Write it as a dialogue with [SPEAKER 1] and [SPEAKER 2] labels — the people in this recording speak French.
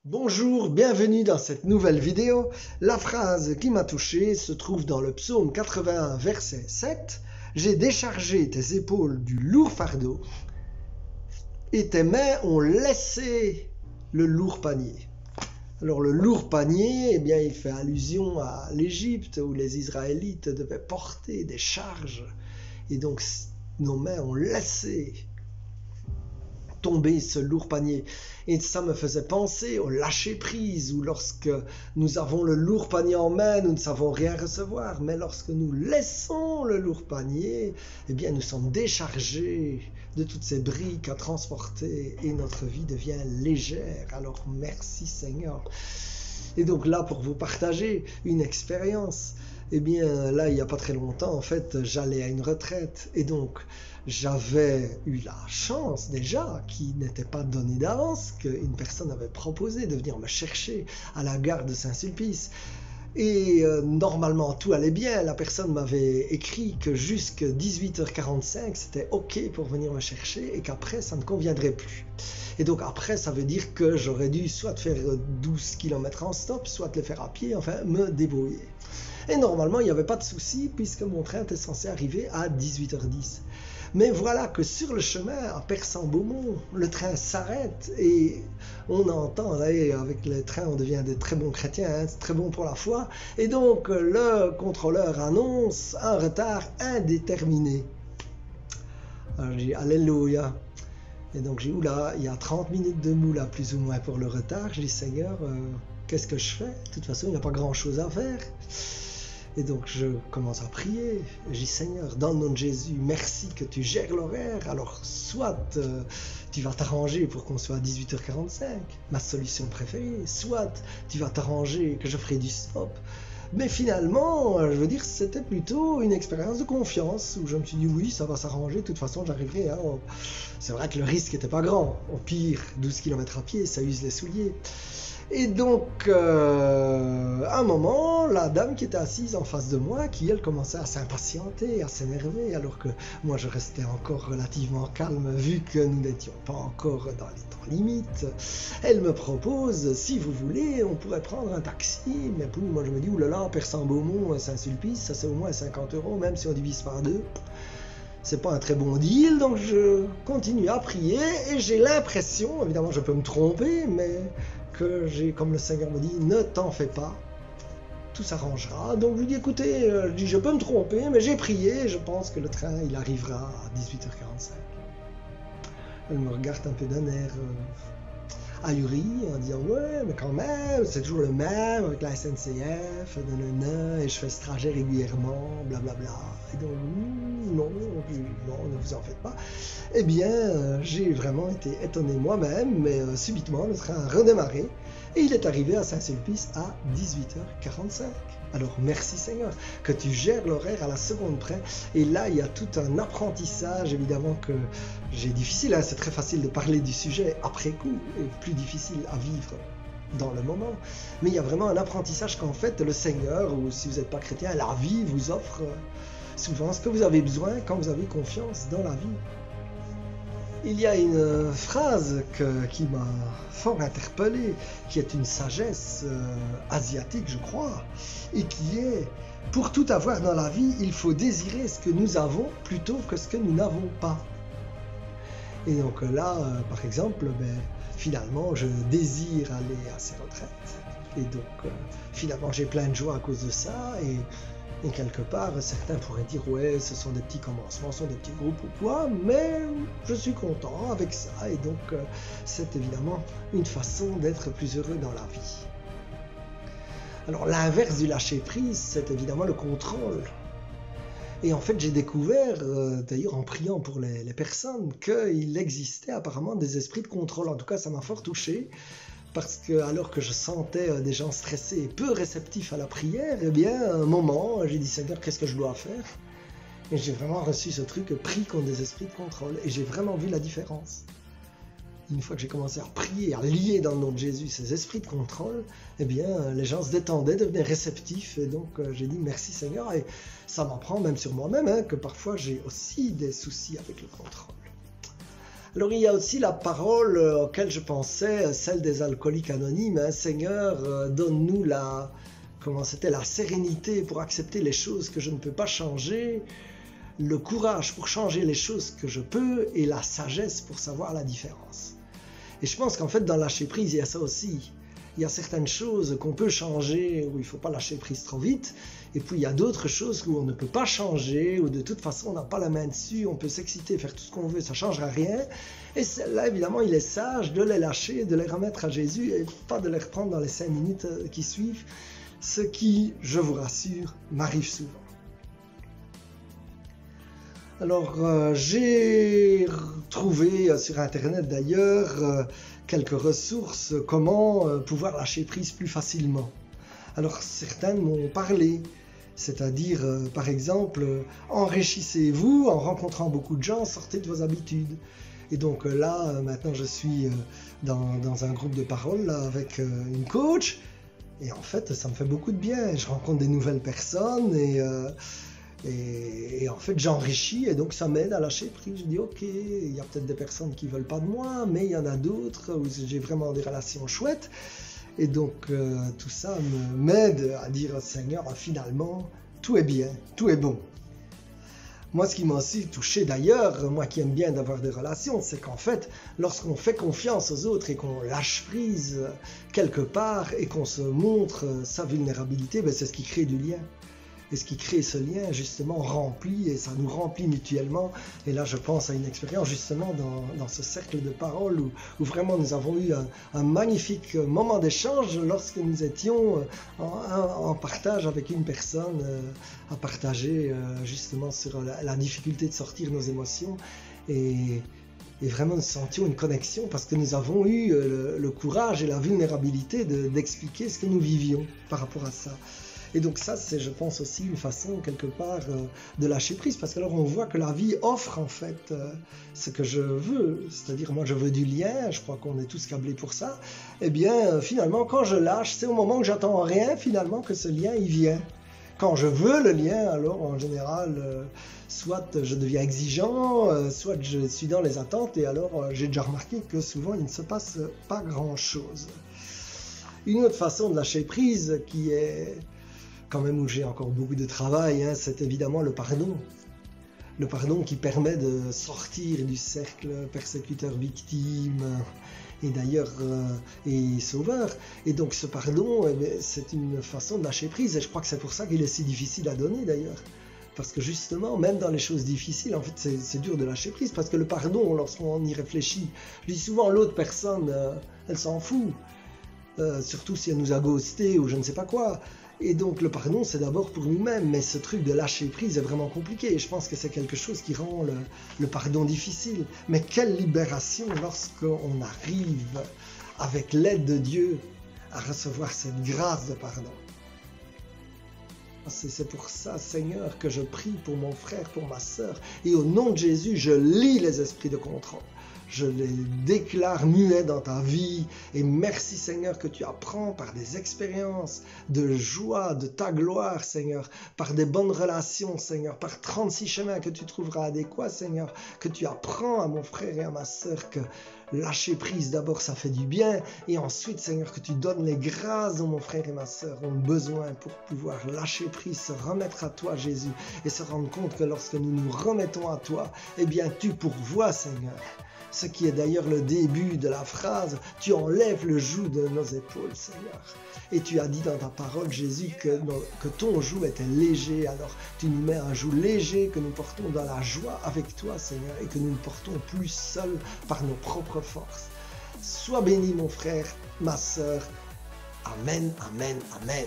[SPEAKER 1] Bonjour, bienvenue dans cette nouvelle vidéo. La phrase qui m'a touché se trouve dans le psaume 81, verset 7. J'ai déchargé tes épaules du lourd fardeau et tes mains ont laissé le lourd panier. Alors le lourd panier, eh bien, il fait allusion à l'Égypte où les Israélites devaient porter des charges et donc nos mains ont laissé tomber ce lourd panier. Et ça me faisait penser au lâcher-prise, où lorsque nous avons le lourd panier en main, nous ne savons rien recevoir. Mais lorsque nous laissons le lourd panier, eh bien nous sommes déchargés de toutes ces briques à transporter et notre vie devient légère. Alors merci Seigneur. Et donc là, pour vous partager une expérience, eh bien là, il n'y a pas très longtemps, en fait, j'allais à une retraite et donc j'avais eu la chance déjà, qui n'était pas donnée d'avance, qu'une personne avait proposé de venir me chercher à la gare de Saint-Sulpice. Et normalement tout allait bien, la personne m'avait écrit que jusqu'à 18h45 c'était ok pour venir me chercher et qu'après ça ne conviendrait plus. Et donc après ça veut dire que j'aurais dû soit faire 12 km en stop, soit le faire à pied, enfin me débrouiller. Et normalement il n'y avait pas de souci puisque mon train était censé arriver à 18h10. Mais voilà que sur le chemin à Persan-Beaumont, le train s'arrête et on entend, avec le train on devient des très bons chrétiens, hein, c'est très bon pour la foi, et donc le contrôleur annonce un retard indéterminé. Alors je dis Alléluia. Et donc j'ai dit oula, il y a 30 minutes de moula plus ou moins pour le retard. Je dis Seigneur, qu'est-ce que je fais? De toute façon il n'y a pas grand chose à faire. Et donc je commence à prier, je dis Seigneur, dans le nom de Jésus, merci que tu gères l'horaire, alors soit tu vas t'arranger pour qu'on soit à 18h45, ma solution préférée, soit tu vas t'arranger que je ferai du stop. Mais finalement, je veux dire, c'était plutôt une expérience de confiance, où je me suis dit oui, ça va s'arranger, de toute façon j'arriverai. Hein. C'est vrai que le risque n'était pas grand, au pire 12 km à pied, ça use les souliers. Et donc, à un moment, la dame qui était assise en face de moi, qui elle commençait à s'impatienter, à s'énerver, alors que moi je restais encore relativement calme, vu que nous n'étions pas encore dans les temps limites, elle me propose, si vous voulez, on pourrait prendre un taxi, mais pour moi je me dis, oulala, Persan-Beaumont, Saint-Sulpice, ça c'est au moins 50 €, même si on divise par deux. C'est pas un très bon deal, donc je continue à prier, et j'ai l'impression, évidemment je peux me tromper, mais que j'ai, comme le Seigneur me dit, ne t'en fais pas, tout s'arrangera. Donc je lui dis, écoutez, je peux me tromper, mais j'ai prié, je pense que le train, il arrivera à 18h45. Elle me regarde un peu d'un air ahuri, en disant, ouais, mais quand même, c'est toujours le même, avec la SNCF, nanana, et je fais ce trajet régulièrement, blablabla. Et donc, non, ne vous en faites pas. Eh bien, j'ai vraiment été étonné moi-même, mais subitement, le train a redémarré et il est arrivé à Saint-Sulpice à 18h45. Alors, merci Seigneur, que tu gères l'horaire à la seconde près. Et là, il y a tout un apprentissage, évidemment, que j'ai difficile. Hein, c'est très facile de parler du sujet après coup, et plus difficile à vivre dans le moment. Mais il y a vraiment un apprentissage qu'en fait, le Seigneur, ou si vous n'êtes pas chrétien, la vie vous offre souvent ce que vous avez besoin quand vous avez confiance dans la vie. Il y a une phrase qui m'a fort interpellé, qui est une sagesse asiatique, je crois, et qui est « Pour tout avoir dans la vie, il faut désirer ce que nous avons plutôt que ce que nous n'avons pas. » Et donc là, par exemple, finalement, je désire aller à ces retraites. Et donc, finalement, j'ai plein de joie à cause de ça. Et quelque part, certains pourraient dire « Ouais, ce sont des petits commencements, ce sont des petits groupes ou quoi », mais je suis content avec ça. Et donc, c'est évidemment une façon d'être plus heureux dans la vie. Alors, l'inverse du lâcher-prise, c'est évidemment le contrôle. Et en fait, j'ai découvert, d'ailleurs en priant pour les personnes, qu'il existait apparemment des esprits de contrôle. En tout cas, ça m'a fort touché. Parce que alors que je sentais des gens stressés et peu réceptifs à la prière, eh bien, à un moment, j'ai dit Seigneur, qu'est-ce que je dois faire? Et j'ai vraiment reçu ce truc, prie contre des esprits de contrôle. Et j'ai vraiment vu la différence. Une fois que j'ai commencé à prier, à lier dans le nom de Jésus ces esprits de contrôle, eh bien, les gens se détendaient, devenaient réceptifs. Et donc, j'ai dit merci Seigneur. Et ça m'apprend même sur moi-même, hein, que parfois j'ai aussi des soucis avec le contrôle. Alors il y a aussi la parole auquel je pensais, celle des alcooliques anonymes. Hein. Seigneur, donne-nous la sérénité pour accepter les choses que je ne peux pas changer, le courage pour changer les choses que je peux et la sagesse pour savoir la différence. Et je pense qu'en fait dans lâcher prise, il y a ça aussi. Il y a certaines choses qu'on peut changer, où il ne faut pas lâcher prise trop vite. Et puis il y a d'autres choses où on ne peut pas changer, où de toute façon on n'a pas la main dessus, on peut s'exciter, faire tout ce qu'on veut, ça ne changera rien. Et celles-là, évidemment, il est sage de les lâcher, de les remettre à Jésus et pas de les reprendre dans les 5 minutes qui suivent. Ce qui, je vous rassure, m'arrive souvent. Alors, j'ai trouvé sur Internet d'ailleurs quelques ressources, comment pouvoir lâcher prise plus facilement. Alors, certaines m'ont parlé, c'est-à-dire, par exemple, enrichissez-vous en rencontrant beaucoup de gens, sortez de vos habitudes. Et donc là, maintenant, je suis dans un groupe de parole là, avec une coach, et en fait, ça me fait beaucoup de bien. Je rencontre des nouvelles personnes et en fait, j'enrichis et donc ça m'aide à lâcher prise. Je dis, ok, il y a peut-être des personnes qui ne veulent pas de moi, mais il y en a d'autres où j'ai vraiment des relations chouettes. Et donc, tout ça m'aide à dire au Seigneur, finalement, tout est bien, tout est bon. Moi, ce qui m'a aussi touché d'ailleurs, moi qui aime bien d'avoir des relations, c'est qu'en fait, lorsqu'on fait confiance aux autres et qu'on lâche prise quelque part et qu'on se montre sa vulnérabilité, c'est ce qui crée du lien. Et ce qui crée ce lien, justement, remplit, et ça nous remplit mutuellement. Et là, je pense à une expérience, justement, dans ce cercle de parole, où vraiment nous avons eu un magnifique moment d'échange lorsque nous étions en partage avec une personne, à partager justement sur la difficulté de sortir nos émotions. Et vraiment, nous sentions une connexion parce que nous avons eu le courage et la vulnérabilité d'expliquer ce que nous vivions par rapport à ça. Et donc ça, c'est, je pense, aussi une façon, quelque part, de lâcher prise. Parce que alors on voit que la vie offre, en fait, ce que je veux. C'est-à-dire, moi, je veux du lien. Je crois qu'on est tous câblés pour ça. Eh bien, finalement, quand je lâche, c'est au moment où j'attends rien, finalement, que ce lien, il vient. Quand je veux le lien, alors, en général, soit je deviens exigeant, soit je suis dans les attentes. Et alors, j'ai déjà remarqué que souvent, il ne se passe pas grand-chose. Une autre façon de lâcher prise qui est... quand même où j'ai encore beaucoup de travail, c'est évidemment le pardon. Le pardon qui permet de sortir du cercle persécuteur-victime et d'ailleurs et sauveur. Et donc ce pardon, c'est une façon de lâcher prise et je crois que c'est pour ça qu'il est si difficile à donner d'ailleurs. Parce que justement, même dans les choses difficiles, en fait, c'est dur de lâcher prise parce que le pardon, lorsqu'on y réfléchit, je dis souvent l'autre personne, elle s'en fout. Surtout si elle nous a ghosté ou je ne sais pas quoi. Et donc le pardon, c'est d'abord pour nous-mêmes, mais ce truc de lâcher prise est vraiment compliqué. Et je pense que c'est quelque chose qui rend le pardon difficile. Mais quelle libération lorsqu'on arrive, avec l'aide de Dieu, à recevoir cette grâce de pardon. C'est pour ça, Seigneur, que je prie pour mon frère, pour ma sœur. Et au nom de Jésus, je lie les esprits de contrôle. Je les déclare muets dans ta vie et merci Seigneur que tu apprends par des expériences de joie, de ta gloire Seigneur, par des bonnes relations Seigneur, par 36 chemins que tu trouveras adéquats Seigneur, que tu apprends à mon frère et à ma sœur que lâcher prise d'abord ça fait du bien et ensuite Seigneur que tu donnes les grâces dont mon frère et ma sœur ont besoin pour pouvoir lâcher prise, se remettre à toi Jésus et se rendre compte que lorsque nous nous remettons à toi, eh bien tu pourvois Seigneur. Ce qui est d'ailleurs le début de la phrase, tu enlèves le joug de nos épaules, Seigneur. Et tu as dit dans ta parole, Jésus, que ton joug était léger. Alors tu nous mets un joug léger que nous portons dans la joie avec toi, Seigneur, et que nous ne portons plus seuls par nos propres forces. Sois béni, mon frère, ma sœur. Amen, amen, amen.